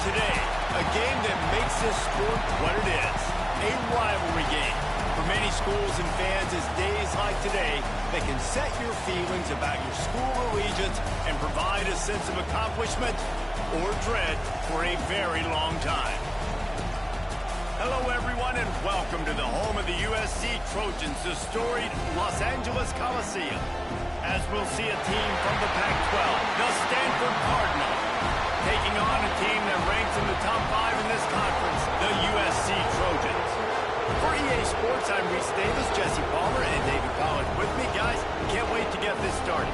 today, a game that makes this sport what it is, a rivalry game. For many schools and fans, it's days like today that can set your feelings about your school allegiance and provide a sense of accomplishment or dread for a very long time. Hello, everyone, and welcome to the home of the USC Trojans, the storied Los Angeles Coliseum. As we'll see a team from the Pac-12, the Stanford Cardinal, taking on a team that ranks in the top 5 in this conference, the USC Trojans. For EA Sports, I'm Reese Davis, Jesse Palmer, and David Collins with me. Guys, can't wait to get this started.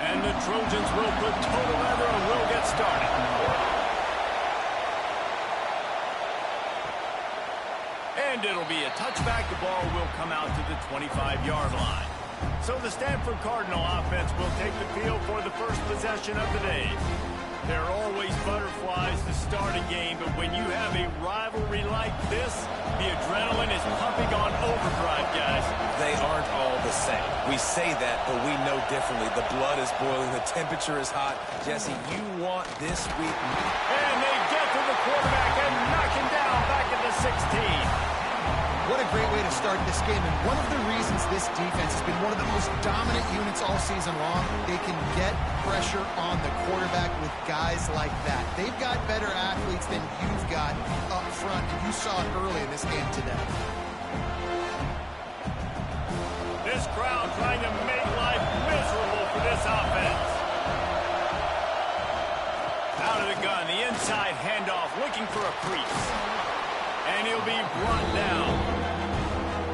And the Trojans will put total leather and will get started. And it'll be a touchback. The ball will come out to the 25-yard line. So the Stanford Cardinal offense will take the field for the first possession of the day. There are always butterflies to start a game, but when you have a rivalry like this, the adrenaline is pumping on overdrive, guys. They aren't all the same. We say that, but we know differently. The blood is boiling. The temperature is hot. Jesse, you want this week. And they get to the quarterback and knock him down back at the 16. What a great way to start this game, and one of the reasons this defense has been one of the most dominant units all season long, they can get pressure on the quarterback with guys like that. They've got better athletes than you've got up front, and you saw it early in this game today. This crowd trying to make life miserable for this offense. Out of the gun, the inside handoff, looking for a crease. And he'll be brought down.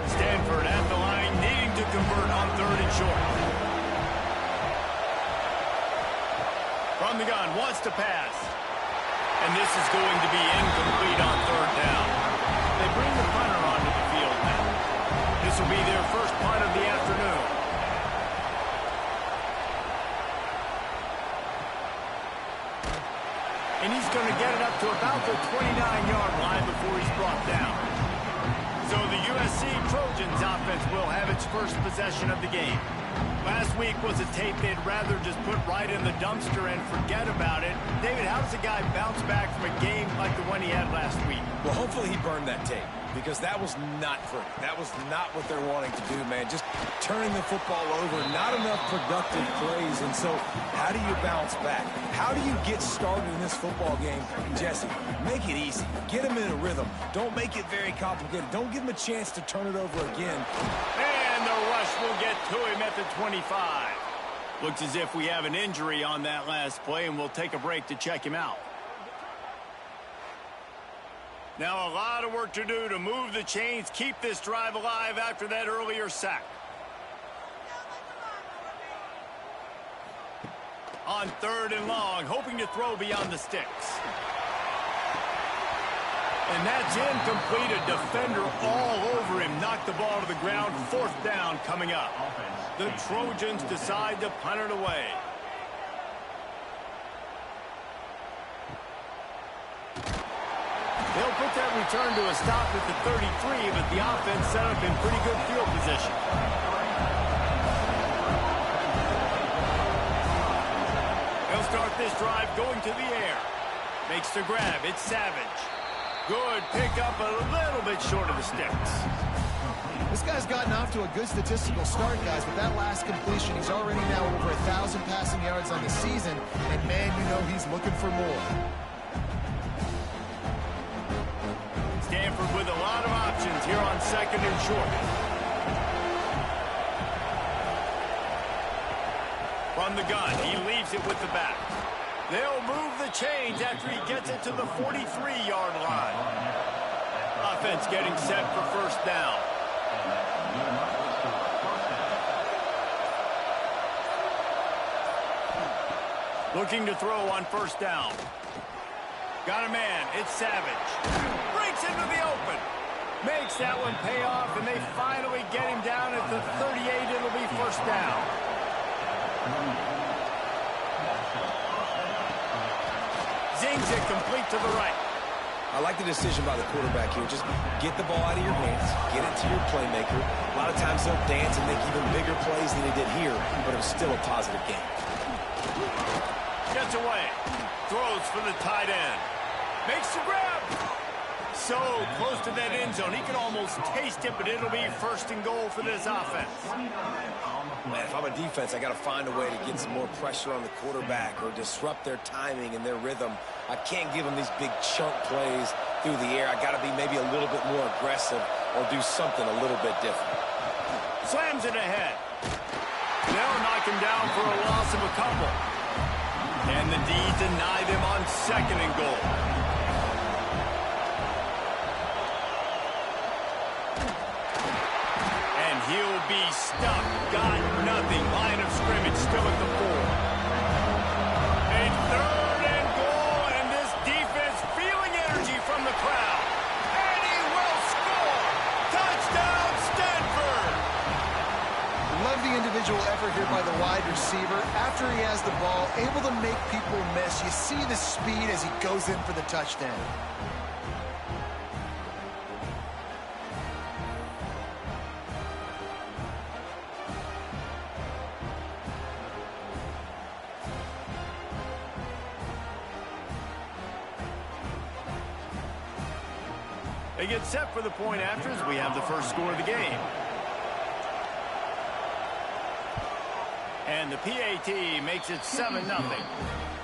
Stanford at the line, needing to convert on 3rd and short. From the gun, wants to pass. And this is going to be incomplete on 3rd down. They bring the punter onto the field now. This will be their first punt of the afternoon. And he's going to get it up to about the 29-yard line before he's brought down. So the USC Trojans offense will have its first possession of the game. Last week was a tape they'd rather just put right in the dumpster and forget about it. David, how does a guy bounce back from a game like the one he had last week? Well, hopefully he burned that tape, because that was not pretty. That was not what they're wanting to do, man. Just turning the football over, not enough productive plays. And so how do you bounce back? How do you get started in this football game? Jesse, make it easy. Get him in a rhythm. Don't make it very complicated. Don't give him a chance to turn it over again. And the rush will get to him at the 25. Looks as if we have an injury on that last play, and we'll take a break to check him out. Now a lot of work to do to move the chains, keep this drive alive after that earlier sack. On 3rd and long, hoping to throw beyond the sticks. And that's incomplete. A defender all over him. Knocked the ball to the ground. 4th down coming up. The Trojans decide to punt it away. They'll put that return to a stop at the 33, but the offense set up in pretty good field position. They'll start this drive going to the air. Makes the grab. It's Savage. Good pickup, a little bit short of the sticks. This guy's gotten off to a good statistical start, guys. With that last completion, he's already now over 1,000 passing yards on the season. And, man, you know he's looking for more. Stanford with a lot of options here on 2nd and short. From the gun, he leaves it with the back. They'll move the chains after he gets it to the 43-yard line. Offense getting set for 1st down. Looking to throw on 1st down. Got a man. It's Savage. Breaks into the open. Makes that one pay off, and they finally get him down at the 38. It'll be 1st down. Zings it complete to the right. I like the decision by the quarterback here. Just get the ball out of your hands, get it to your playmaker. A lot of times they'll dance and make even bigger plays than they did here, but it was still a positive game. Gets away. Throws for the tight end. Makes the grab. So close to that end zone. He can almost taste it, but it'll be first and goal for this offense. Man, if I'm a defense, I got to find a way to get some more pressure on the quarterback or disrupt their timing and their rhythm. I can't give them these big chunk plays through the air. I got to be maybe a little bit more aggressive or do something a little bit different. Slams it ahead. They'll knock him down for a loss of a couple. And the D denied him on second and goal. He'll be stuck. Got nothing. Line of scrimmage still at the 4. A third and goal, and this defense feeling energy from the crowd. And he will score. Touchdown, Stanford. Love the individual effort here by the wide receiver. After he has the ball, able to make people miss. You see the speed as he goes in for the touchdown. They get set for the point after as we have the first score of the game. And the PAT makes it 7-0.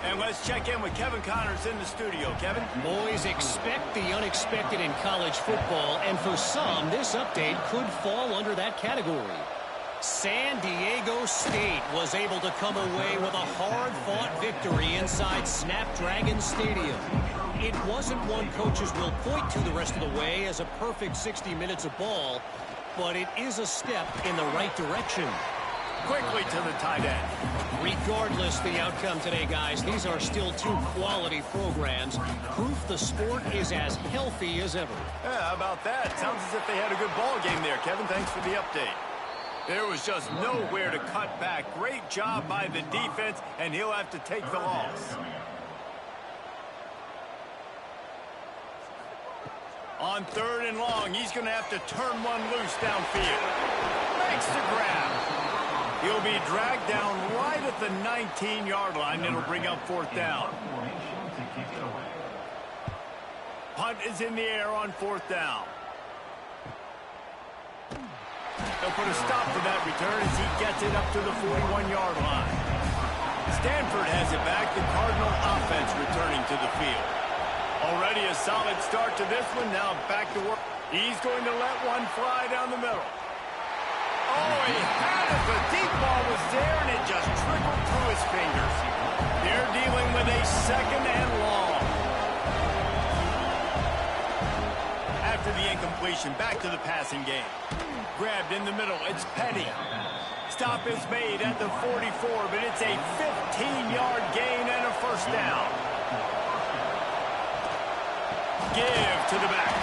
And let's check in with Kevin Connors in the studio. Kevin? Boys, expect the unexpected in college football, and for some, this update could fall under that category. San Diego State was able to come away with a hard-fought victory inside Snapdragon Stadium. It wasn't one coaches will point to the rest of the way as a perfect 60 minutes of ball, but it is a step in the right direction. Quickly to the tight end. Regardless the outcome today, guys, these are still two quality programs. Proof the sport is as healthy as ever. Yeah, how about that? Sounds as if they had a good ball game there, Kevin. Thanks for the update. There was just nowhere to cut back. Great job by the defense, and he'll have to take the loss. On third and long, he's going to have to turn one loose downfield. Makes the grab. He'll be dragged down right at the 19-yard line. It'll bring up fourth down. Punt is in the air on fourth down. They'll put a stop to that return as he gets it up to the 41-yard line. Stanford has it back. The Cardinal offense returning to the field. Already a solid start to this one. Now back to work. He's going to let one fly down the middle. Oh, he had it. The deep ball was there, and it just trickled through his fingers. They're dealing with a second and long. After the incompletion, back to the passing game. Grabbed in the middle. It's Petty. Stop is made at the 44, but it's a 15-yard gain and a first down. Give to the back.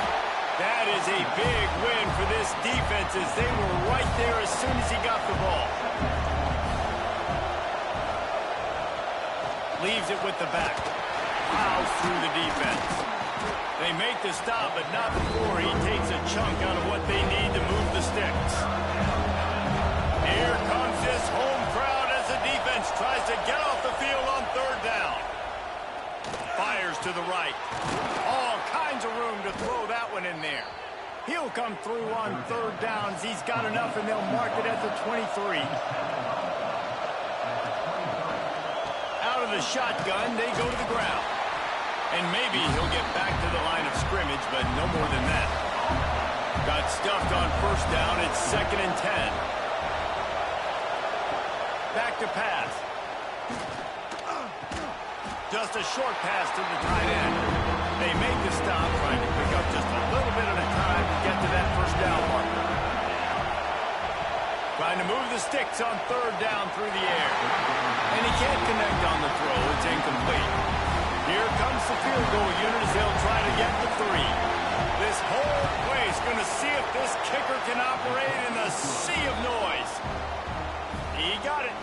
That is a big win for this defense as they were right there as soon as he got the ball. Leaves it with the back. Plows through the defense. They make the stop, but not before he takes a chunk out of what they need to move the sticks. Here comes this home crowd as the defense tries to get off the field on third down. Fires to the right. All kinds of room to throw that one in there. He'll come through on third downs. He's got enough, and they'll mark it at the 23. Out of the shotgun, they go to the ground. And maybe he'll get back to the line of scrimmage, but no more than that. Got stuffed on first down. It's 2nd and 10. Back to pass. Just a short pass to the tight end. They make the stop, trying to pick up just a little bit at a time to get to that first down marker. Trying to move the sticks on third down through the air. And he can't connect on the throw. It's incomplete. Here comes the field goal unit as they'll try to get the 3. This whole place going to see if this kicker can operate in the sea of noise. He got it.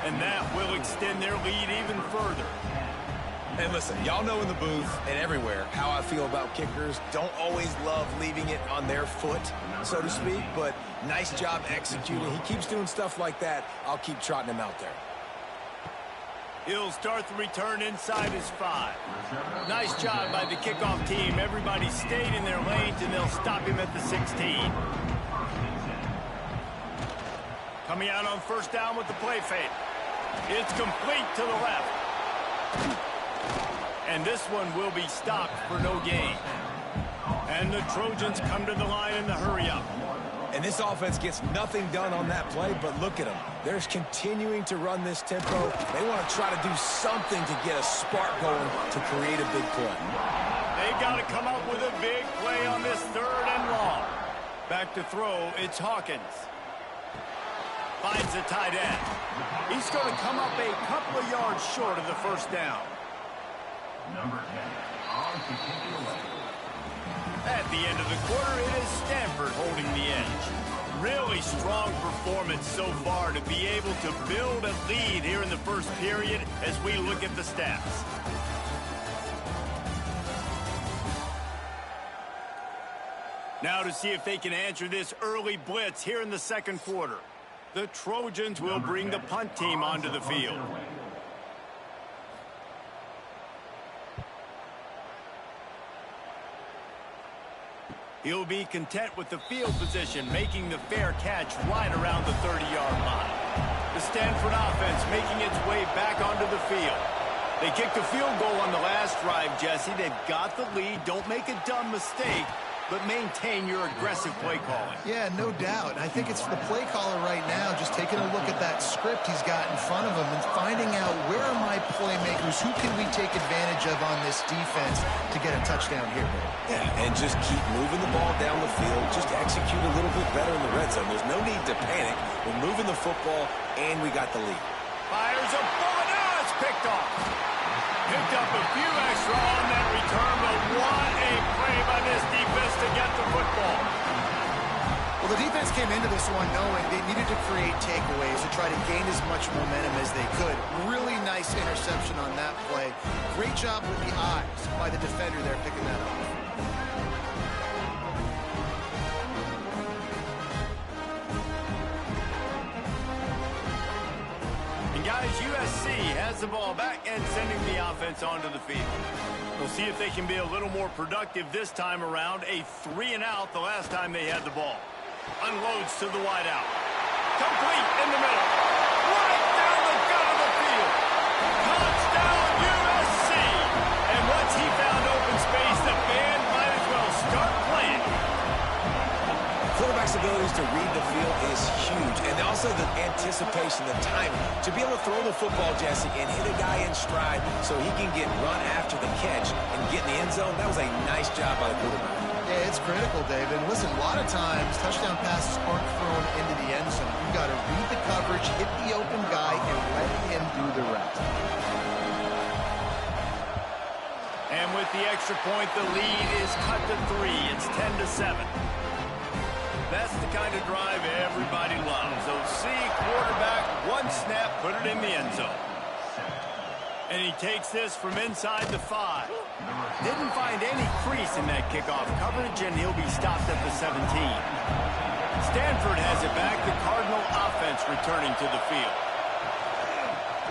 And that will extend their lead even further. And listen, y'all know in the booth and everywhere how I feel about kickers. Don't always love leaving it on their foot, so to speak, but nice job executing. He keeps doing stuff like that. I'll keep trotting him out there. He'll start the return inside his 5. Nice job by the kickoff team. Everybody stayed in their lanes, and they'll stop him at the 16. Coming out on first down with the play fake. It's complete to the left. And this one will be stopped for no gain. And the Trojans come to the line in the hurry-up. And this offense gets nothing done on that play, but look at them. They're continuing to run this tempo. They want to try to do something to get a spark going to create a big play. They've got to come up with a big play on this 3rd and long. Back to throw, it's Hawkins. Finds a tight end. He's going to come up a couple of yards short of the first down. Number 10, on to kick it away. At the end of the quarter, it is Stanford holding the edge. Really strong performance so far to be able to build a lead here in the first period as we look at the stats. Now to see if they can answer this early blitz here in the second quarter. The Trojans will bring the punt team onto the field. He'll be content with the field position, making the fair catch right around the 30-yard line. The Stanford offense making its way back onto the field. They kicked a field goal on the last drive, Jesse. They've got the lead. Don't make a dumb mistake, but maintain your aggressive play calling. Yeah, no doubt. I think it's the play caller right now just taking a look at that script he's got in front of him and finding out where are my playmakers, who can we take advantage of on this defense to get a touchdown here. Yeah, and just keep moving the ball down the field. Just execute a little bit better in the red zone. There's no need to panic. We're moving the football, and we got the lead. Fires a bullet. Now it's picked off. Picked up a few extra on that return, but what a play by this defense to get the football. Well, the defense came into this one knowing they needed to create takeaways to try to gain as much momentum as they could. Really nice interception on that play. Great job with the eyes by the defender there picking that up. Guys, USC has the ball back and sending the offense onto the field. We'll see if they can be a little more productive this time around. A 3-and-out the last time they had the ball. Unloads to the wideout. Complete in the middle. Right down the gut of the field. Touchdown USC. And once he found open space, the band might as well start playing. Quarterback's abilities to read the field is huge, and also the anticipation, the timing. To be able to throw the football, Jesse, and hit a guy in stride so he can get run after the catch and get in the end zone, that was a nice job by the quarterback. Yeah, it's critical, David. Listen, a lot of times touchdown passes aren't thrown into the end zone. You've got to read the coverage, hit the open guy, and let him do the rest. And with the extra point, the lead is cut to 3. It's 10-7. That's the kind of drive everybody loves. So see, quarterback, one snap, put it in the end zone. And he takes this from inside the 5. Didn't find any crease in that kickoff coverage, and he'll be stopped at the 17. Stanford has it back. The Cardinal offense returning to the field.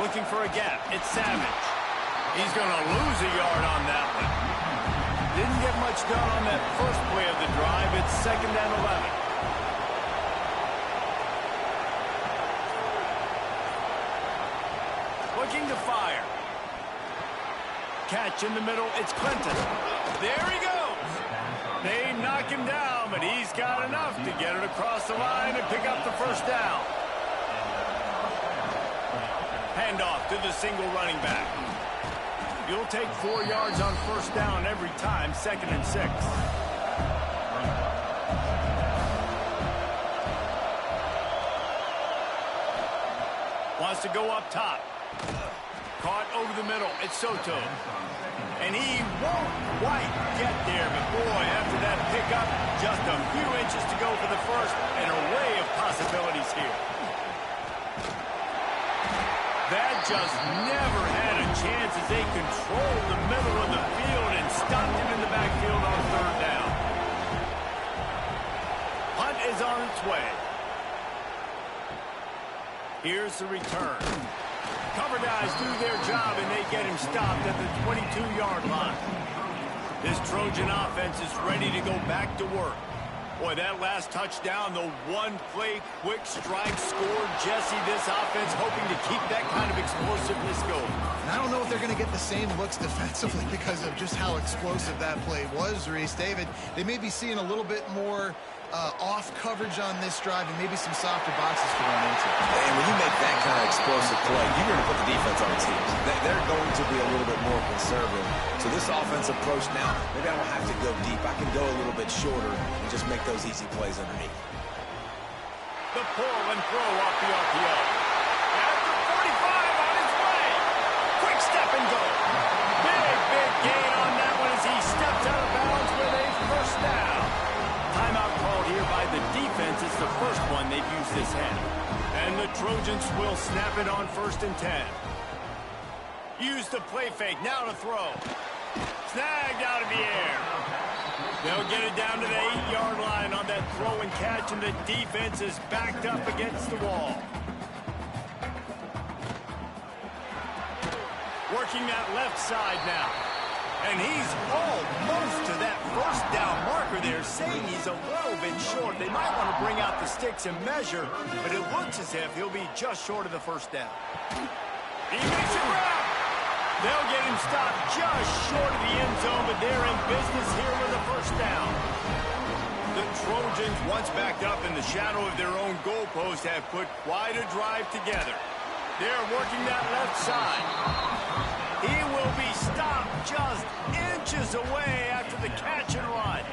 Looking for a gap. It's Savage. He's going to lose a yard on that one. Didn't get much done on that first play of the drive. It's 2nd and 11. Looking to fire. Catch in the middle. It's Clinton. There he goes. They knock him down, but he's got enough to get it across the line and pick up the first down. Handoff to the single running back. You'll take 4 yards on first down every time, 2nd and 6. Wants to go up top. Caught over the middle. It's Soto. And he won't quite get there. But, boy, after that pickup, just a few inches to go for the first. An array of possibilities here. That just never had a chance as they control the middle of the field and stop him in the backfield on third down. Hunt is on its way. Here's the return. Cover guys do their job, and they get him stopped at the 22-yard line. This Trojan offense is ready to go back to work. Boy, that last touchdown, the one-play quick strike score. Jesse, this offense hoping to keep that kind of explosiveness going. And I don't know if they're going to get the same looks defensively because of just how explosive that play was, Reese. David, they may be seeing a little bit more off coverage on this drive and maybe some softer boxes to run into. And when you make that kind of explosive play, you're going to put the defense on its heels. They're going to be a little bit more conservative. So this offense approach now, maybe I don't have to go deep. I can go a little bit shorter and just make those easy plays underneath. The pull and throw off the RPO. At the 45 on his way. Quick step and go. Big gain on that one as he steps out of bounds with a first down. Timeout called here by the defense. It's the first one they've used this half. And the Trojans will snap it on 1st and 10. Use the play fake. Now to throw. Snagged out of the air. They'll get it down to the 8-yard line on that throw and catch, and the defense is backed up against the wall. Working that left side now. And he's almost to that first down marker there, saying he's a little bit short. They might want to bring out the sticks and measure, but it looks as if he'll be just short of the first down. He makes a grab. They'll get him stopped just short of the end zone, but they're in business here with a first down. The Trojans, once backed up in the shadow of their own goalpost, have put quite a drive together. They're working that left side. He will be stopped just inches away after the catch and run.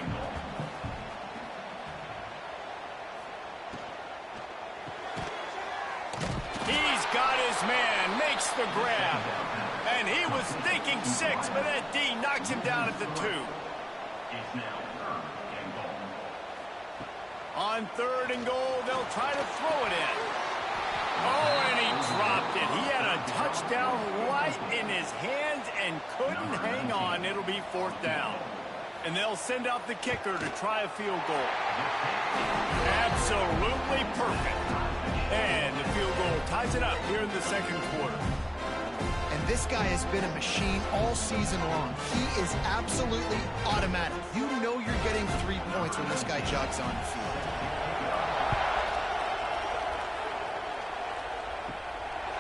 He's got his man, makes the grab. And he was thinking 6, but that D knocks him down at the 2. It's now 3rd and goal. On 3rd and goal, they'll try to throw it in. Oh, and he dropped it. He had a touchdown right in his hands and couldn't hang on. It'll be 4th down. And they'll send out the kicker to try a field goal. Absolutely perfect. And the field goal ties it up here in the 2nd quarter. And this guy has been a machine all season long. He is absolutely automatic. You know you're getting 3 points when this guy jogs on the field.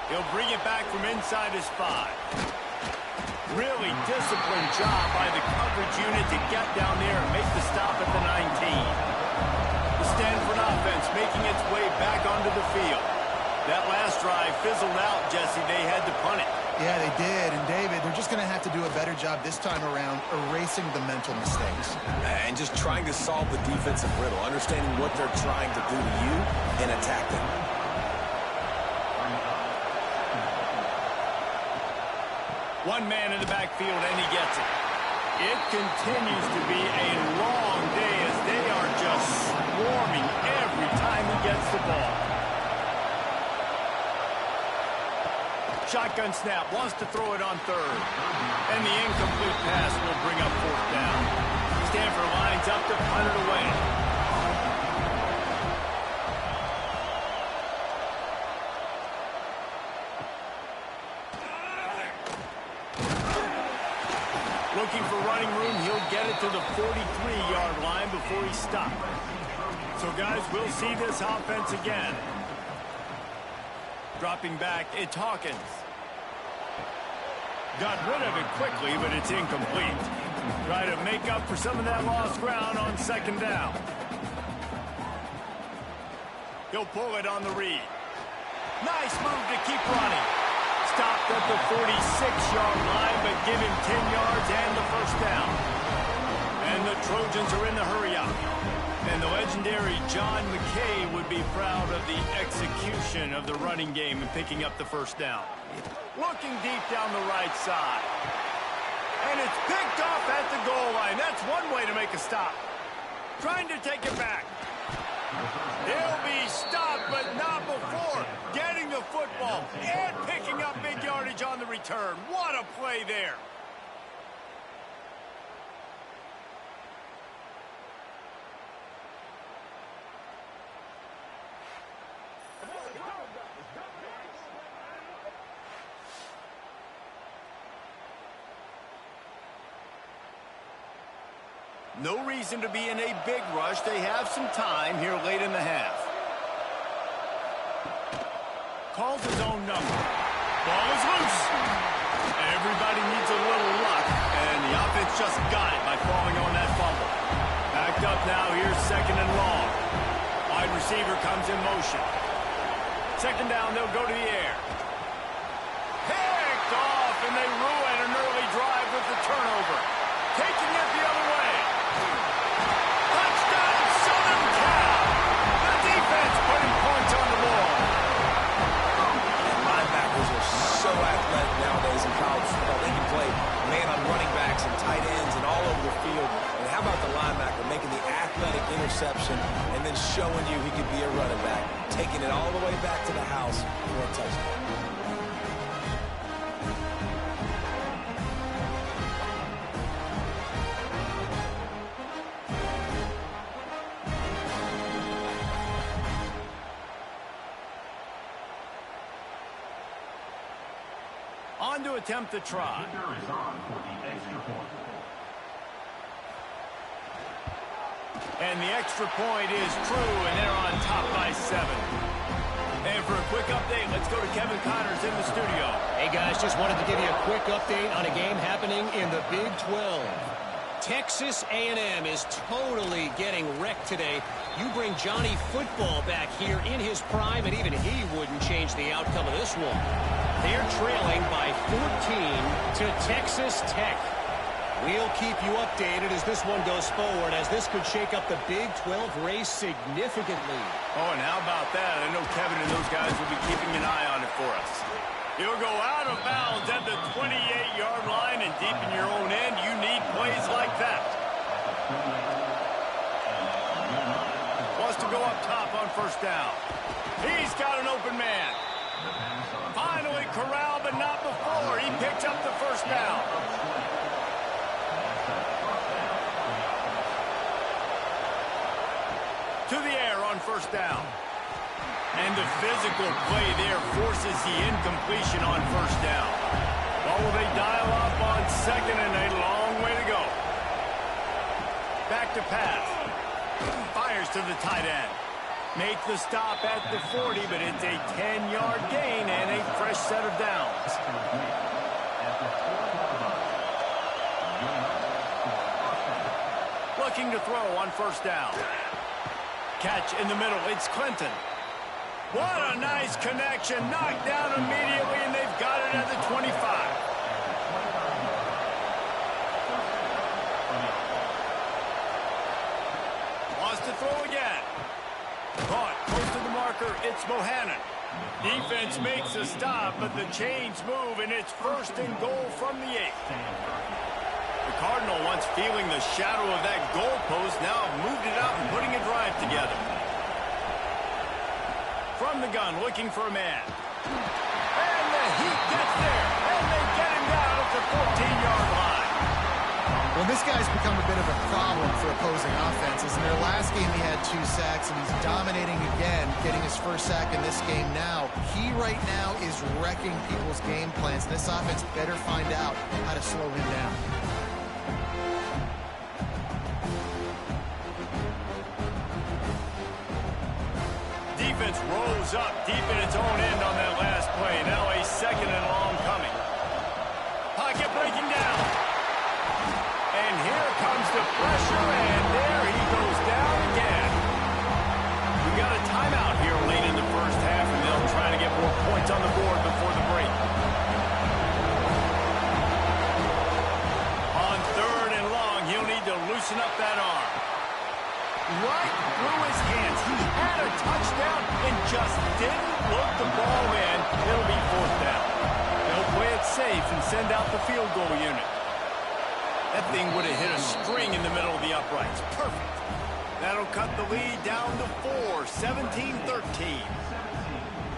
He'll bring it back from inside his 5. Really disciplined job by the coverage unit to get down there and make the stop at the 19. The Stanford offense making its way back onto the field. That last drive fizzled out, Jesse. They had to punt it. Yeah, they did. And, David, they're just going to have to do a better job this time around erasing the mental mistakes. And just trying to solve the defensive riddle, understanding what they're trying to do to you and attack them. One man in the backfield, and he gets it. It continues to be a long day as they are just swarming every time he gets the ball. Shotgun snap, wants to throw it on 3rd. And the incomplete pass will bring up 4th down. Stanford lines up to punt it away. Looking for running room, he'll get it to the 43-yard line before he's stopped. So, guys, we'll see this offense again. Dropping back, it's Hawkins. Got rid of it quickly, but it's incomplete. Try to make up for some of that lost ground on 2nd down. He'll pull it on the read. Nice move to keep running. Stopped at the 46-yard line, but give him 10 yards and the first down. And the Trojans are in the hurry-up. And the legendary John McKay would be proud of the execution of the running game and picking up the first down. Looking deep down the right side. And it's picked off at the goal line. That's one way to make a stop. Trying to take it back. He'll be stopped, but not before getting the football and picking up big yardage on the return. What a play there. No reason to be in a big rush. They have some time here late in the half. Calls his own number. Ball is loose. Everybody needs a little luck, and the offense just got it by falling on that fumble. Backed up now. Here's second and long. Wide receiver comes in motion. Second down, they'll go to the air. Picked off, and they ruin an early drive with the turnover. Taking it the other way. Touchdown, Southern Cal. The defense putting points on the board. Linebackers are so athletic nowadays in college football. They can play man on running backs and tight ends and all over the field. And how about the linebacker making the athletic interception and then showing you he could be a running back, taking it all the way back to the house for a touchdown. On to attempt the try. Kicker is on for the extra point. And the extra point is true, and they're on top by 7. And for a quick update, let's go to Kevin Connors in the studio. Hey, guys, just wanted to give you a quick update on a game happening in the Big 12. Texas A&M is totally getting wrecked today. You bring Johnny Football back here in his prime, and even he wouldn't change the outcome of this one. They're trailing by 14 to Texas Tech. We'll keep you updated as this one goes forward, as this could shake up the Big 12 race significantly. Oh, and how about that? I know Kevin and those guys will be keeping an eye on it for us. He'll go out of bounds at the 28-yard line, and deep in your own end, you need plays like that. Wants to go up top on first down. He's got an open man. Finally corralled, but not before. He picks up the first down. To the air on first down. And the physical play there forces the incompletion on first down. Well, will they dial up on second, and a long way to go. Back to pass. Fires to the tight end. Make the stop at the 40, but it's a 10-yard gain and a fresh set of downs. Looking to throw on first down. Catch in the middle. It's Clinton. What a nice connection. Knocked down immediately, and they've got it at the 25. Wants to throw again. Caught close to the marker. It's Bohannon. Defense makes a stop, but the chains move, and it's first and goal from the 8. The Cardinal, once feeling the shadow of that goalpost, now have moved it out and putting a drive together. From the gun, looking for a man. And the Heat gets there, and they get him down at the 14-yard line. Well, this guy's become a bit of a problem for opposing offenses. In their last game, he had 2 sacks, and he's dominating again, getting his first sack in this game now. He right now is wrecking people's game plans. This offense better find out how to slow him down. Defense rolls up deep in its own end on that last play. Now a second and long coming. Pocket breaking down. And here comes the pressure, and there he goes down again. We got a timeout here late in the first half, and they'll try to get more points on the board before the break. On third and long, he'll need to loosen up that arm. Right through his hands. He had a touchdown and just didn't look the ball in. It'll be fourth down. They'll play it safe and send out the field goal unit. That thing would have hit a string in the middle of the uprights. Perfect. That that'll cut the lead down to 4, 17-13.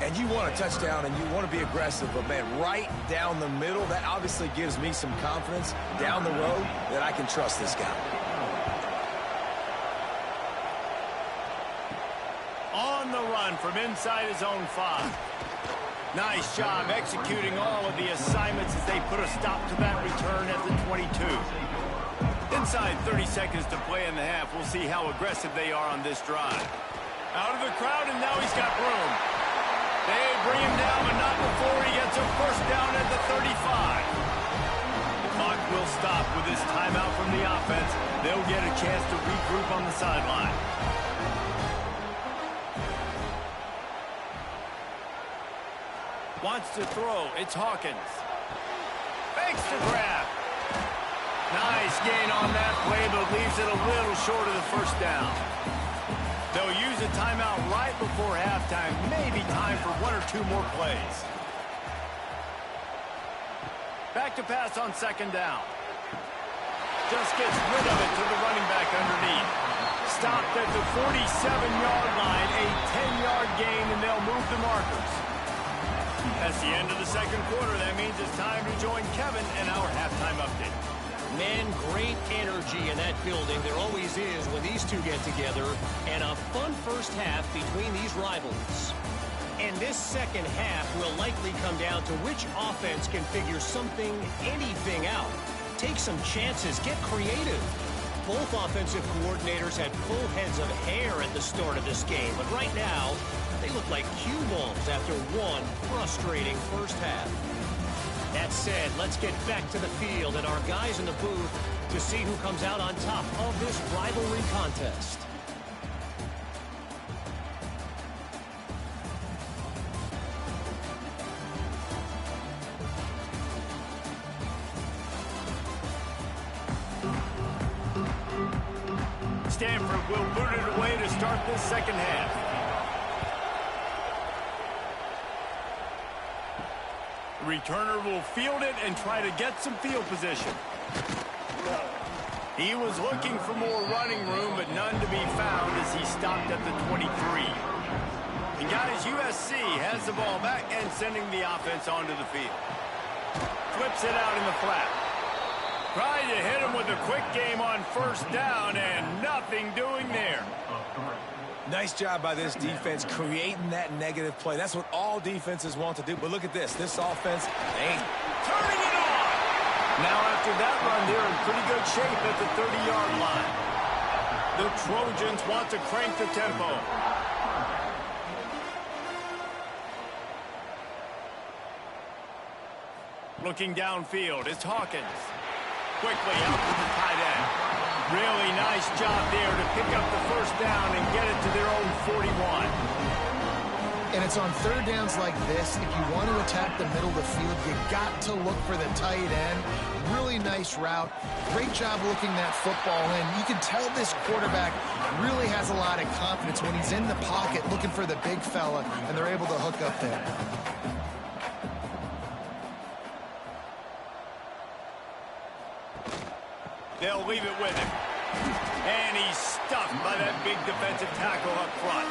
And you want a touchdown and you want to be aggressive, but man, right down the middle, that obviously gives me some confidence down the road that I can trust this guy. On the run from inside his own 5. Nice job executing all of the assignments as they put a stop to that return at the 22. Inside 30 seconds to play in the half. We'll see how aggressive they are on this drive. Out of the crowd, and now he's got room. They bring him down, but not before he gets a first down at the 35. The clock will stop with this timeout from the offense. They'll get a chance to regroup on the sideline. Wants to throw. It's Hawkins. Fakes the grab. Nice gain on that play, but leaves it a little short of the first down. They'll use a timeout right before halftime. Maybe time for 1 or 2 more plays. Back to pass on second down. Just gets rid of it to the running back underneath. Stopped at the 47-yard line. A 10-yard gain, and they'll move the markers. That's the end of the second quarter. That means it's time to join Kevin and our halftime update. Man, great energy in that building. There always is when these two get together. And a fun first half between these rivals. And this second half will likely come down to which offense can figure something, anything out. Take some chances. Get creative. Both offensive coordinators had full heads of hair at the start of this game. But right now, they look like cue balls after one frustrating first half. That said, let's get back to the field and our guys in the booth to see who comes out on top of this rivalry contest. Stanford will boot it away to start this second half. Returner will field it and try to get some field position. He was looking for more running room, but none to be found as he stopped at the 23. And guys, USC has the ball back and sending the offense onto the field. Flips it out in the flat. Tried to hit him with a quick game on first down, and nothing doing there. Nice job by this defense creating that negative play. That's what all defenses want to do. But look at this. This offense ain't turning it on. Now after that run, they're in pretty good shape at the 30-yard line. The Trojans want to crank the tempo. Looking downfield, it's Hawkins. Quickly out to the tight end. Really nice job there to pick up the first down and get it to their own 41. And it's on third downs like this, if you want to attack the middle of the field, you got to look for the tight end. Really nice route. Great job looking that football in. You can tell this quarterback really has a lot of confidence when he's in the pocket looking for the big fella, and they're able to hook up there. They'll leave it with him. And he's stuffed by that big defensive tackle up front.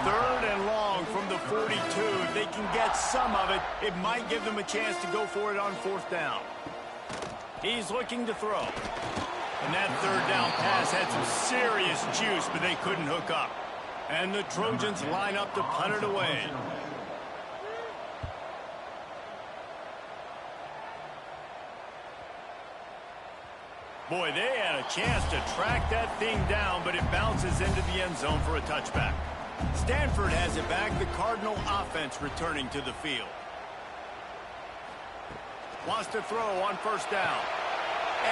Third and long from the 42. If they can get some of it, it might give them a chance to go for it on fourth down. He's looking to throw. And that third down pass had some serious juice, but they couldn't hook up. And the Trojans line up to punt it away. Boy, they had a chance to track that thing down, but it bounces into the end zone for a touchback. Stanford has it back. The Cardinal offense returning to the field. Wants to throw on first down.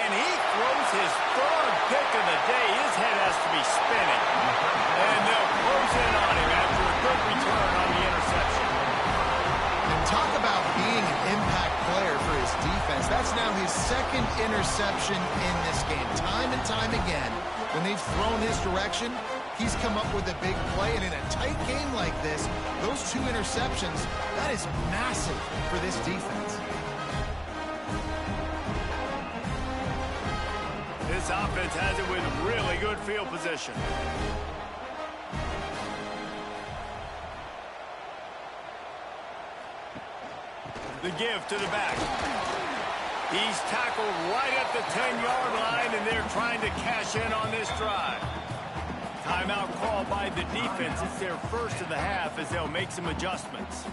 And he throws his third pick of the day. His head has to be spinning. And they'll close in on him after a good return on the interception. And talk about being an impact player for his defense. That's now his second interception in this game. Time and time again, when they've thrown his direction, he's come up with a big play. And in a tight game like this, those 2 interceptions, that is massive for this defense. This This offense has it with really good field position. The give to the back. He's tackled right at the 10-yard line, and they're trying to cash in on this drive. Timeout called by the defense. It's their first of the half as they'll make some adjustments.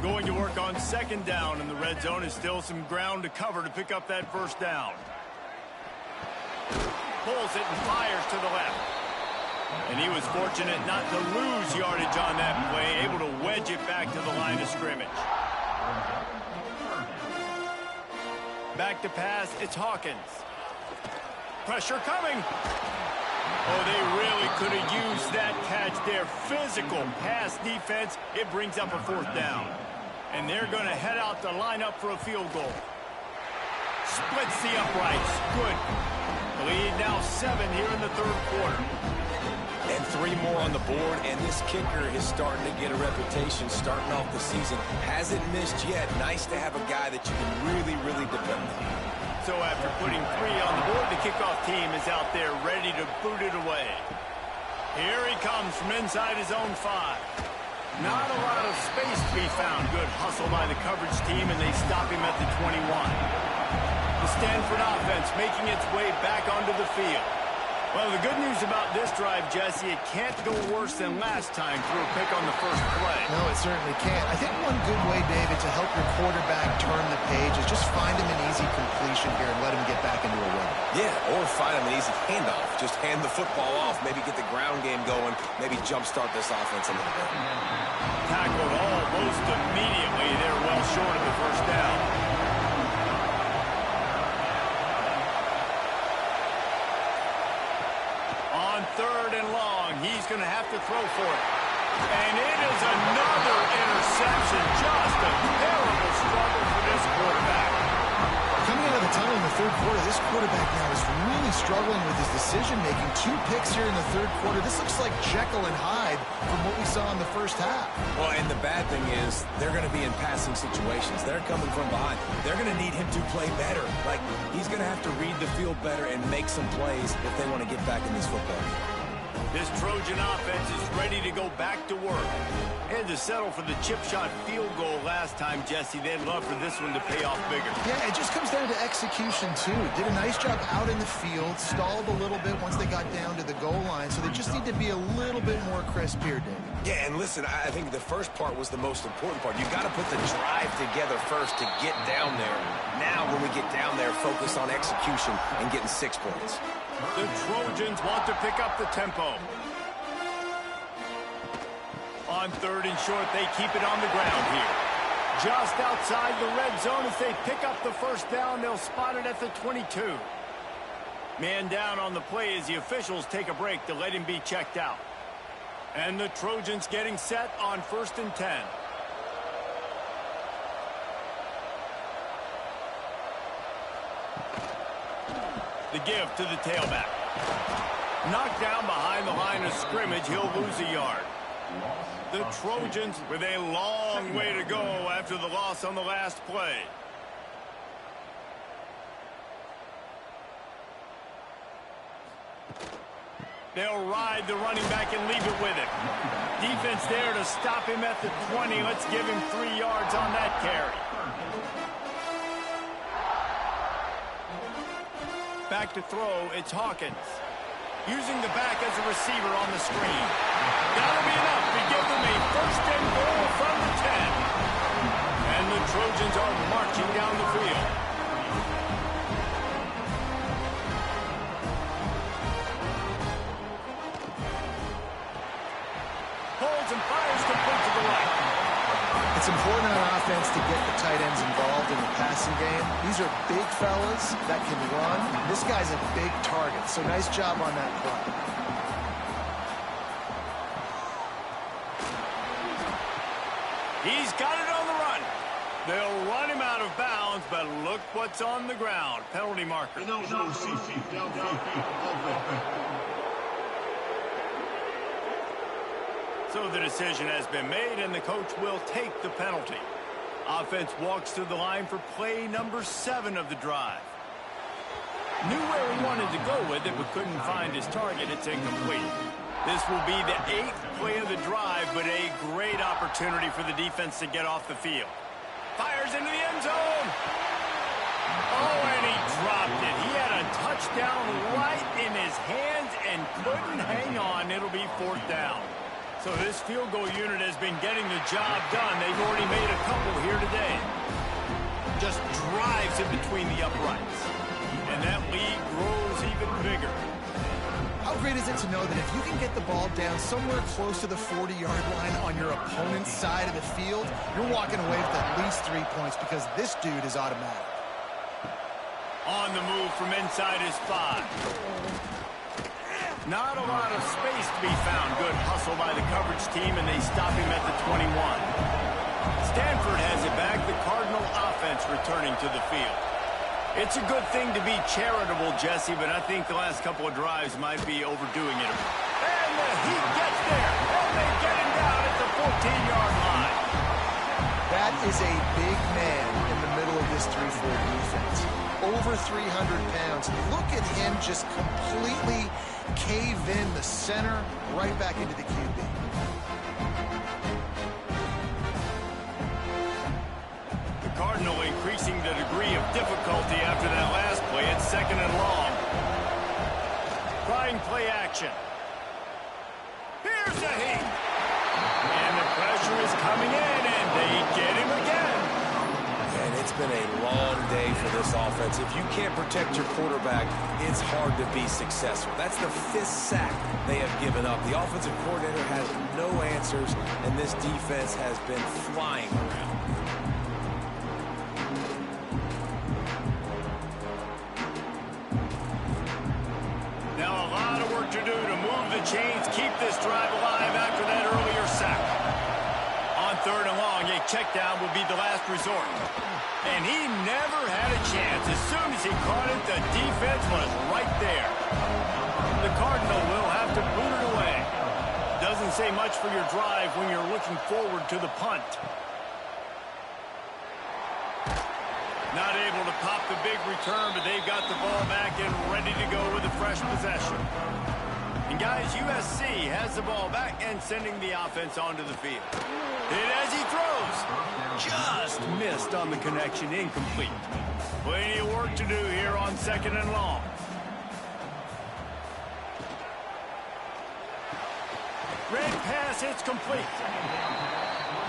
Going to work on second down, and the red zone is still some ground to cover to pick up that first down. Pulls it and fires to the left. And he was fortunate not to lose yardage on that play, able to wedge it back to the line of scrimmage. Back to pass, it's Hawkins. Pressure coming. Oh, they really could have used that catch there. Physical pass defense. It brings up a fourth down. And they're going to head out to line up for a field goal. Splits the uprights. Good. The lead now 7 here in the third quarter. And 3 more on the board, and this kicker is starting to get a reputation starting off the season. Hasn't missed yet. Nice to have a guy that you can really, really depend on. So after putting 3 on the board, the kickoff team is out there ready to boot it away. Here he comes from inside his own 5. Not a lot of space to be found. Good hustle by the coverage team, and they stop him at the 21. The Stanford offense making its way back onto the field. Well, the good news about this drive, Jesse, it can't go worse than last time through a pick on the first play. No, it certainly can't. I think one good way, David, to help your quarterback turn the page is just find him an easy completion here and let him get back into a run. Yeah, or find him an easy handoff. Just hand the football off, maybe get the ground game going, maybe jumpstart this offense a little bit. Tackled almost immediately. They're well short of the first down. On 3rd and long, he's going to have to throw for it. And it is another interception. Just a terrible struggle for this quarterback. Coming out of the tunnel in the third quarter, this quarterback now is really struggling with his decision-making. 2 picks here in the third quarter. This looks like Jekyll and Hyde from what we saw in the first half. Well, and the bad thing is they're going to be in passing situations. They're coming from behind. They're going to need him to play better. Like, he's going to have to read the field better and make some plays if they want to get back in this football game. This Trojan offense is ready to go back to work. Had to settle for the chip shot field goal last time, Jesse. They'd love for this one to pay off bigger. Yeah, it just comes down to execution, too. Did a nice job out in the field, stalled a little bit once they got down to the goal line, so they just need to be a little bit more crisp here, David. Yeah, and listen, I think the first part was the most important part. You've got to put the drive together first to get down there. Now, when we get down there, focus on execution and getting 6 points. The Trojans want to pick up the tempo. On 3rd and short, they keep it on the ground here. Just outside the red zone, as they pick up the first down, they'll spot it at the 22. Man down on the play as the officials take a break to let him be checked out. And the Trojans getting set on 1st and 10. The give to the tailback. Knocked down behind the line of scrimmage, he'll lose a yard. The Trojans with a long way to go after the loss on the last play. They'll ride the running back and leave it with him. Defense there to stop him at the 20. Let's give him 3 yards on that carry. Back to throw, it's Hawkins. Using the back as a receiver on the screen. That'll be enough to give them a 1st and goal from the 10. And the Trojans are marching down the field. Holds and fires complete to the right. It's important on offense to get the tight ends involved in the passing game. These are big fellas that can run. This guy's a big target, so nice job on that play. He's got it on the run. They'll run him out of bounds, but look what's on the ground. Penalty marker. So the decision has been made, and the coach will take the penalty. Offense walks to the line for play number 7 of the drive. Knew where he wanted to go with it, but couldn't find his target. It's incomplete. This will be the 8th play of the drive, but a great opportunity for the defense to get off the field. Fires into the end zone. Oh, and he dropped it. He had a touchdown right in his hands and couldn't hang on. It'll be 4th down. So this field goal unit has been getting the job done. They've already made a couple here today. Just drives in between the uprights. And that lead grows even bigger. How great is it to know that if you can get the ball down somewhere close to the 40-yard line on your opponent's side of the field, you're walking away with at least 3 points because this dude is automatic. On the move from inside his 5. Not a lot of space to be found. Good hustle by the coverage team, and they stop him at the 21. Stanford has it back. The Cardinal offense returning to the field. It's a good thing to be charitable, Jesse, but I think the last couple of drives might be overdoing it. And the Heat gets there, and they get him down at the 14-yard line. That is a big man in the middle of this 3-4 defense. Over 300 pounds. Look at him just completely cave in the center, right back into the QB. The Cardinal increasing the degree of difficulty after that last play. It's 2nd and long. Trying play action. Here's the Heat. And the pressure is coming in, and they get him again. And it's been a long day for this offense. If you can't protect your quarterback, it's hard to be successful. That's the 5th sack they have given up. The offensive coordinator has no answers, and this defense has been flying around. Now a lot of work to do to move the chains, keep this drive alive after that earlier sack. On 3rd and long, a check down will be the last resort. And he never had a chance. As soon as he caught it, the defense was right there. The Cardinal will have to boot it away. Doesn't say much for your drive when you're looking forward to the punt. Not able to pop the big return, but they've got the ball back and ready to go with a fresh possession. And guys, USC has the ball back and sending the offense onto the field. And as he throws, just missed on the connection, incomplete. Plenty of work to do here on 2nd and long. Red pass hits complete.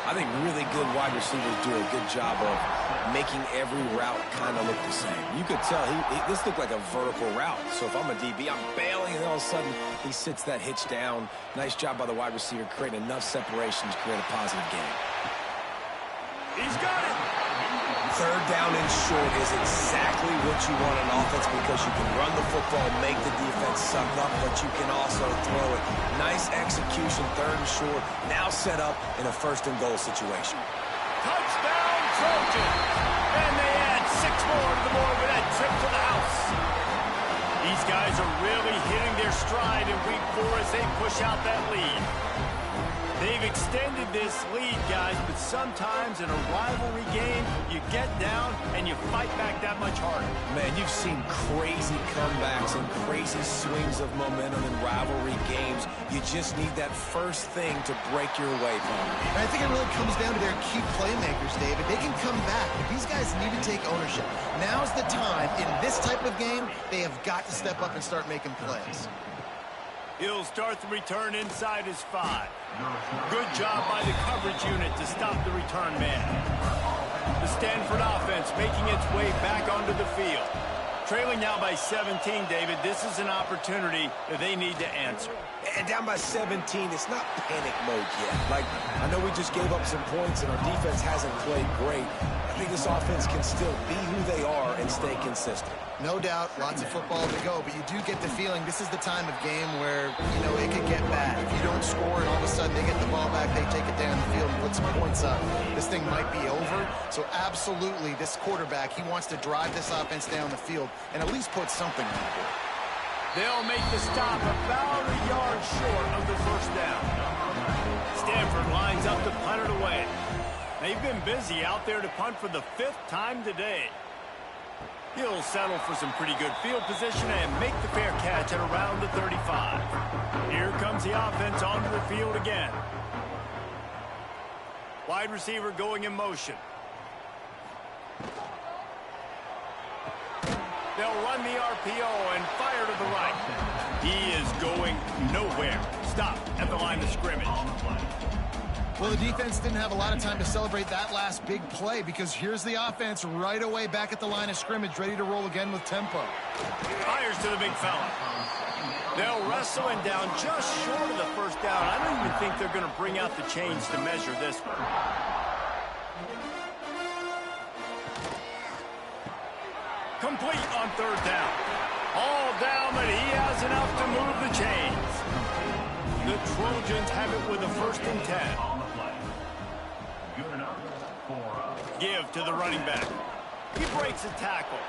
I think really good wide receivers do a good job of making every route kind of look the same. You could tell this looked like a vertical route. So if I'm a DB, I'm bailing, and all of a sudden he sits that hitch down. Nice job by the wide receiver creating enough separation to create a positive game. He's got it. 3rd down and short is exactly what you want in offense because you can run the football, make the defense suck up, but you can also throw it. Nice execution, 3rd and short, now set up in a 1st and goal situation. Touchdown, Trojans. And they add 6 more to the board with that trip to the house. These guys are really hitting their stride in week 4 as they push out that lead. They've extended this lead, guys, but sometimes in a rivalry game, you get down and you fight back that much harder. Man, you've seen crazy comebacks and crazy swings of momentum in rivalry games. You just need that first thing to break your way, Paul. And I think it really comes down to their key playmakers, David. They can come back, but these guys need to take ownership. Now's the time. In this type of game, they have got to step up and start making plays. He'll start the return inside his 5. Good job by the coverage unit to stop the return man. The Stanford offense making its way back onto the field. Trailing now by 17, David. This is an opportunity that they need to answer. And down by 17, it's not panic mode yet. Like, I know we just gave up some points and our defense hasn't played great. I think this offense can still be who they are and stay consistent. No doubt, lots of football to go, but you do get the feeling this is the time of game where, you know, it could get bad. If you don't score and all of a sudden they get the ball back, they take it down the field and put some points up, this thing might be over. So absolutely, this quarterback, he wants to drive this offense down the field and at least put something on the board. They'll make the stop about a yard short of the 1st down. Stanford lines up to punt it away. They've been busy out there to punt for the 5th time today. He'll settle for some pretty good field position and make the fair catch at around the 35. Here comes the offense onto the field again. Wide receiver going in motion. They'll run the RPO and fire to the right. He is going nowhere. Stop at the line of scrimmage. Well, the defense didn't have a lot of time to celebrate that last big play because here's the offense right away back at the line of scrimmage, ready to roll again with tempo. Fires to the big fella. They'll wrestle him down just short of the first down. I don't even think they're going to bring out the chains to measure this one. Complete on third down. All down, but he has enough to move the chains. The Trojans have it with a 1st and 10. Give to the running back. He breaks a tackle.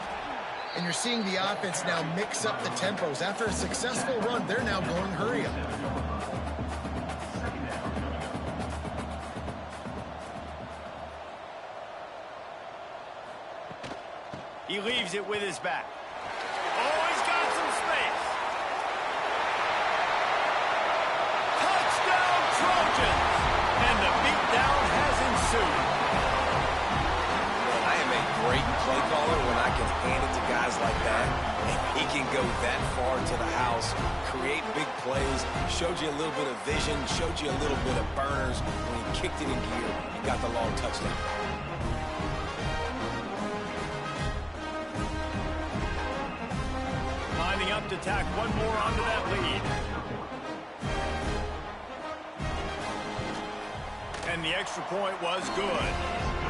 And you're seeing the offense now mix up the tempos. After a successful run, they're now going hurry up. He leaves it with his back. Oh, he's got some space. Touchdown, Trojans! And the beatdown has ensued. I am a great play caller when I can hand it to guys like that. And he can go that far to the house, create big plays, showed you a little bit of vision, showed you a little bit of burners. When he kicked it in gear, he got the long touchdown. Lining up to tack one more onto that lead. And the extra point was good.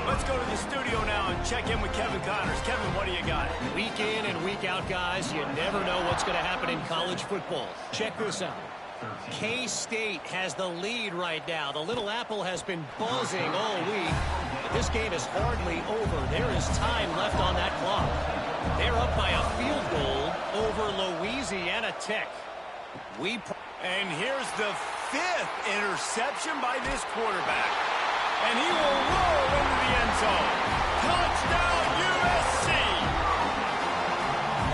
Let's go to the studio now and check in with Kevin Connors. Kevin, what do you got? Week in and week out, guys, you never know what's going to happen in college football. Check this out. K-State has the lead right now. The Little Apple has been buzzing all week. But this game is hardly over. There is time left on that clock. They're up by a field goal over Louisiana Tech. And here's the 5th interception by this quarterback. And he will roll into the end zone. Touchdown, USC!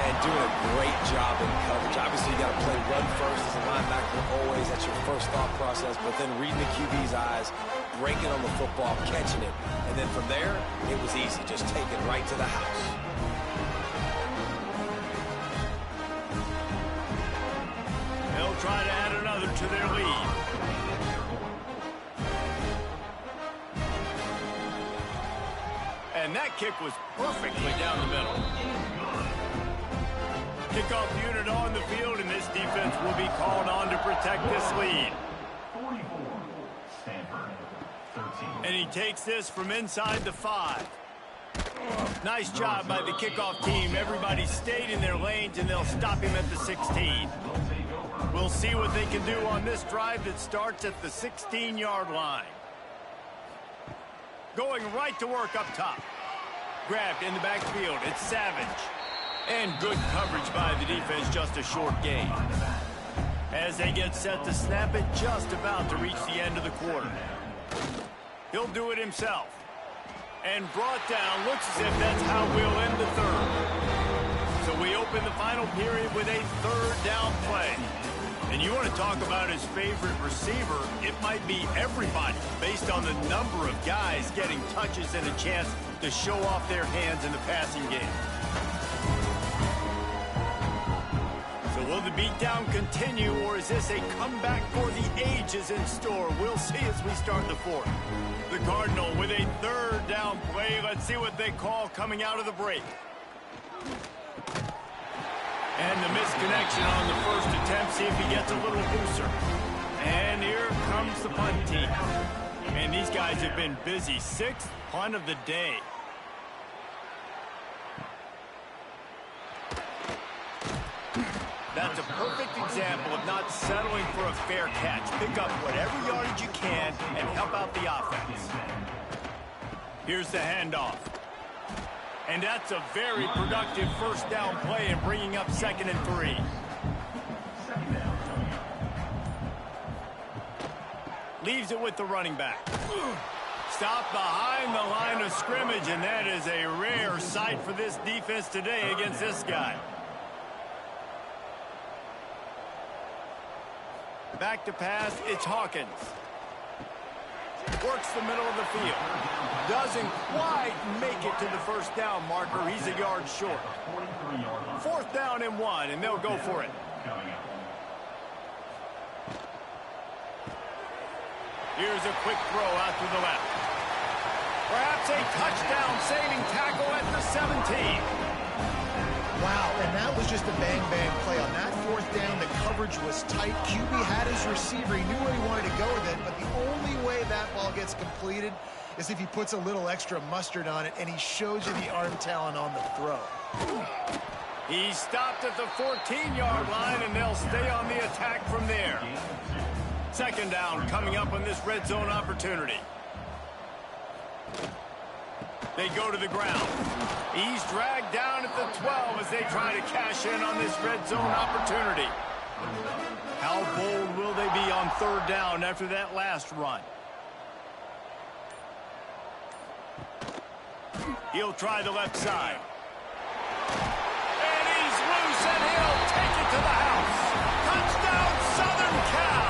And doing a great job in coverage. Obviously, you got to play run first as a linebacker always. That's your first thought process. But then reading the QB's eyes, breaking on the football, catching it. And then from there, it was easy. Just take it right to the house. They'll try to add another to their lead. And that kick was perfectly down the middle. Kickoff unit on the field, and this defense will be called on to protect this lead. 44, Stanford, 13. And he takes this from inside the 5. Nice job by the kickoff team. Everybody stayed in their lanes, and they'll stop him at the 16. We'll see what they can do on this drive that starts at the 16-yard line. Going right to work up top. Grabbed in the backfield. It's Savage. And good coverage by the defense, just a short gain. As they get set to snap it, just about to reach the end of the quarter. He'll do it himself. And brought down, looks as if that's how we'll end the third. So we open the final period with a 3rd down play. And you want to talk about his favorite receiver, it might be everybody based on the number of guys getting touches and a chance to show off their hands in the passing game. So will the beatdown continue, or is this a comeback for the ages in store? We'll see as we start the 4th. The Cardinal with a 3rd down play. Let's see what they call coming out of the break. And the misconnection on the first attempt. See if he gets a little looser. And here comes the punt team. And these guys have been busy. 6th punt of the day. That's a perfect example of not settling for a fair catch. Pick up whatever yardage you can and help out the offense. Here's the handoff. And that's a very productive 1st down play and bringing up 2nd and 3. Leaves it with the running back. Stop behind the line of scrimmage, and that is a rare sight for this defense today against this guy. Back to pass, it's Hawkins. Works the middle of the field. Doesn't quite make it to the first down marker. He's a yard short. 4th down and 1, and they'll go for it. Here's a quick throw out to the left. Perhaps a touchdown-saving tackle at the 17. Wow, and that was just a bang-bang play. On that 4th down, the coverage was tight. QB had his receiver. He knew where he wanted to go with it, but the only way that ball gets completed is if he puts a little extra mustard on it, and he shows you the arm talent on the throw. He stopped at the 14-yard line, and they'll stay on the attack from there. 2nd down coming up on this red zone opportunity. They go to the ground. He's dragged down at the 12 as they try to cash in on this red zone opportunity. How bold will they be on 3rd down after that last run? He'll try the left side. And he's loose, and he'll take it to the house. Touchdown, Southern Cal!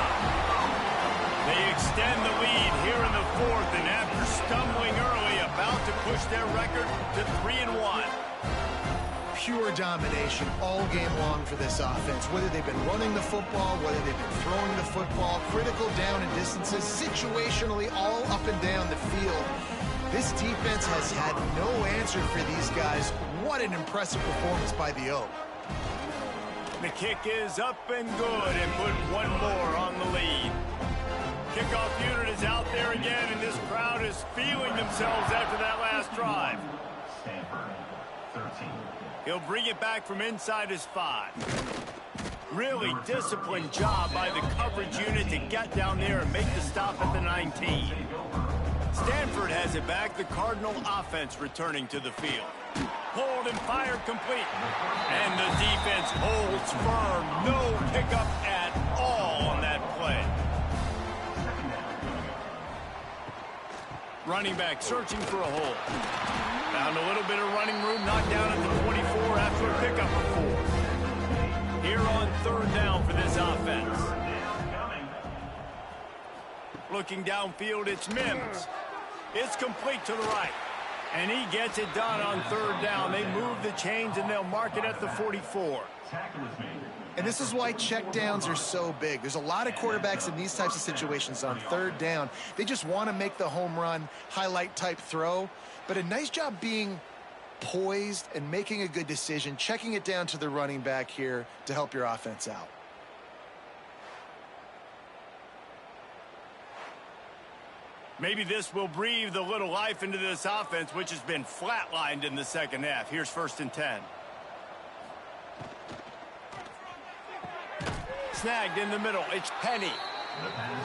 They extend the lead here in the 4th, and after stumbling early, about to push their record to 3-1. Pure domination all game long for this offense. Whether they've been running the football, whether they've been throwing the football, critical down and distances, situationally all up and down the field. This defense has had no answer for these guys. What an impressive performance by the Oak. The kick is up and good, and put one more on the lead. Kickoff unit is out there again, and this crowd is feeling themselves after that last drive. Stanford, 13. He'll bring it back from inside his 5. Really disciplined job by the coverage unit to get down there and make the stop at the 19. Stanford has it back. The Cardinal offense returning to the field. Pulled and fired complete. And the defense holds firm. No pickup at all on that play. Running back searching for a hole. Found a little bit of running room, knocked down at the 24 after a pickup of 4. Here on 3rd down for this offense. Looking downfield, it's Mims. It's complete to the right. And he gets it done on 3rd down. They move the chains, and they'll mark it at the 44. And this is why checkdowns are so big. There's a lot of quarterbacks in these types of situations on 3rd down. They just want to make the home run, highlight type throw. But a nice job being poised and making a good decision, checking it down to the running back here to help your offense out. Maybe this will breathe a little life into this offense, which has been flatlined in the 2nd half. Here's 1st and 10. Snagged in the middle. It's Penny.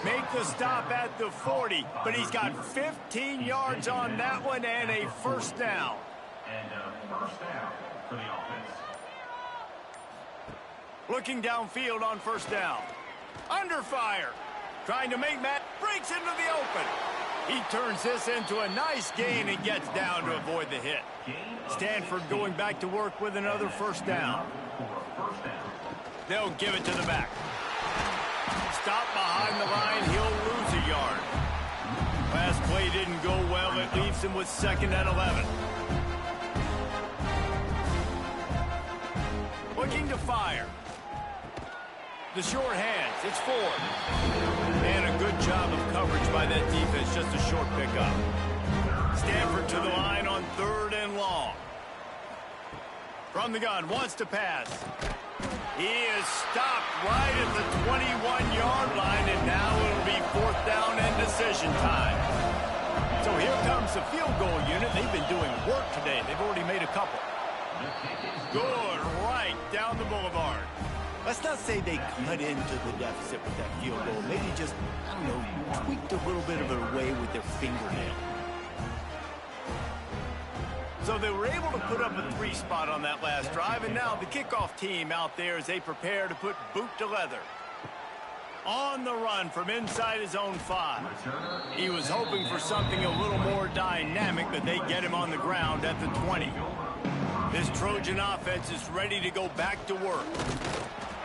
Make the stop at the 40, but he's got 15 yards on that one and a 1st down. And a 1st down for the offense. Looking downfield on 1st down. Under fire. Trying to make Matt, breaks into the open. He turns this into a nice gain and gets down to avoid the hit. Stanford going back to work with another 1st down. They'll give it to the back. Stop behind the line. He'll lose a yard. Last play didn't go well. It leaves him with 2nd and 11. Looking to fire. The short hands. It's Ford. And a good job of coverage by that defense. Just a short pickup. Stanford to the line on 3rd and long. From the gun. Wants to pass. He is stopped right at the 21-yard line, and now it'll be 4th down and decision time. So here comes the field goal unit. They've been doing work today. They've already made a couple. Good right down the boulevard. Let's not say they cut into the deficit with that field goal. Maybe just, I don't know, tweaked a little bit of it away with their fingernail. So they were able to put up a 3 spot on that last drive, and now the kickoff team out there as they prepare to put boot to leather. On the run from inside his own 5. He was hoping for something a little more dynamic, but they get him on the ground at the 20. This Trojan offense is ready to go back to work.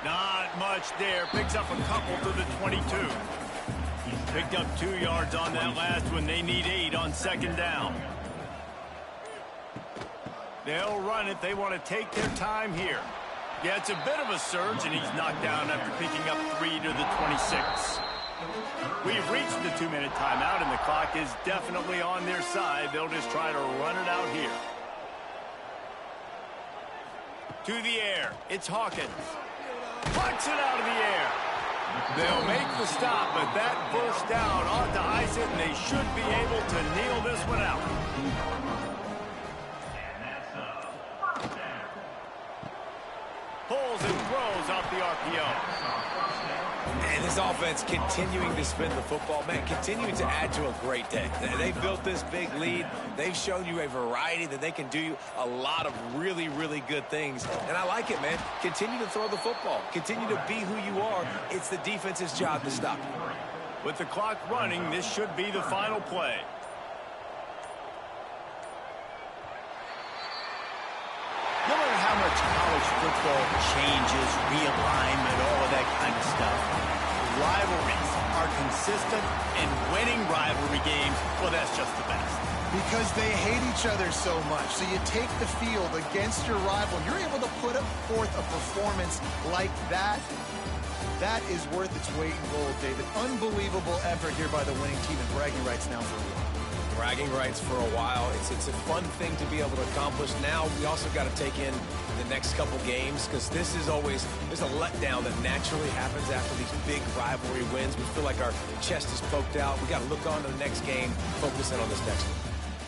Not much there. Picks up a couple to the 22. Picked up 2 yards on that last one. They need 8 on second down. They'll run it. They want to take their time here. Yeah, it's a bit of a surge, and he's knocked down after picking up 3 to the 26. We've reached the 2-minute timeout, and the clock is definitely on their side. They'll just try to run it out here. To the air. It's Hawkins. Plucks it out of the air. They'll make the stop, but that first down ought to ice it, and they should be able to kneel this one out. Pulls and throws off the RPO. And this offense continuing to spin the football, man, continuing to add to a great day. They've built this big lead. They've shown you a variety that they can do a lot of really, really good things. And I like it, man. Continue to throw the football. Continue to be who you are. It's the defense's job to stop you. With the clock running, this should be the final play. No matter how much college football changes, realignment, all of that kind of stuff, rivalries are consistent, and winning rivalry games, well, that's just the best. Because they hate each other so much. So you take the field against your rival. You're able to put forth a performance like that. That is worth its weight in gold, David. Unbelievable effort here by the winning team, and bragging rights now for a while. Bragging rights for a while. It's a fun thing to be able to accomplish. Now we also got to take in the next couple games, because this is always, there's a letdown that naturally happens after these big rivalry wins. We feel like our chest is poked out. We got to look on to the next game, focus in on this next one.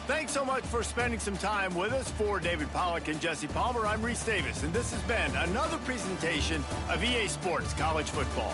Thanks so much for spending some time with us. For David Pollack and Jesse Palmer, I'm Reese Davis, and this has been another presentation of EA Sports College Football.